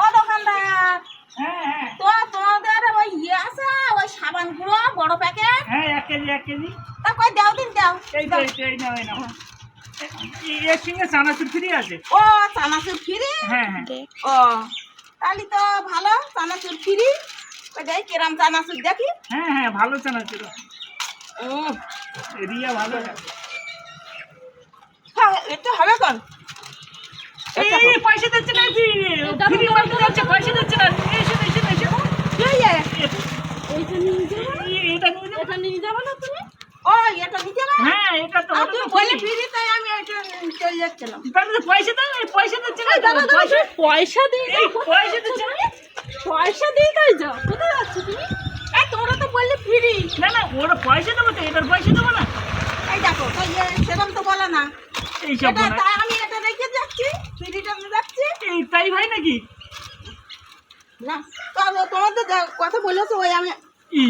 ও দোকানদার, হ্যাঁ তো তোমাদের ওই ইয়ে আছে ওই সাবান গুঁড়ো বড় প্যাকেট? হ্যাঁ 1 কেজি 1 কেজি। তা কই দাও দিন দাও। এই তো এই নাও এই নাও। এর সঙ্গে চানাচুর ফ্রি আছে। ও চানাচুর ফ্রি? হ্যাঁ হ্যাঁ ও তাহলে তো ভালো, চানাচুর ফ্রি। ওই দেখ কিরাম চানাচুর দেখি। হ্যাঁ হ্যাঁ ভালো চানাচুর, রিয়া ভালো। হ্যাঁ এটা হবে কোন? এই পয়সা দিচ্ছে না, ফ্রি মার্কেট যাচ্ছে, পয়সা দিচ্ছে না। এসে এইটা নিয়ে যাবো, এটা নিয়ে যাও। এটা নিয়ে যাবো না তুমি? ও এটা নিতে না? হ্যাঁ এটা তো আর তুমি বলে ফ্রি, তাই আমি এটা চলে যাচ্ছিলাম। তাহলে পয়সা দাও, পয়সা দিচ্ছে না। পয়সা দিই, পয়সা দিচ্ছে না। পয়সা দিই তাই যাও। কোথায় যাচ্ছ তুমি? এই তোমরা তো বললে ফ্রি। না না ওরা পয়সা দেবো তো, এটার পয়সা দেবো না। এই দেখো তো সেরকম তো বলো না। এইসব এটা তাই আমি এটা রেখে যাচ্ছি, ফ্রিটা নিয়ে যাচ্ছি। এই তাই ভাই নাকি? না তো তোমাদের কথা বলেছো ওই আমি ই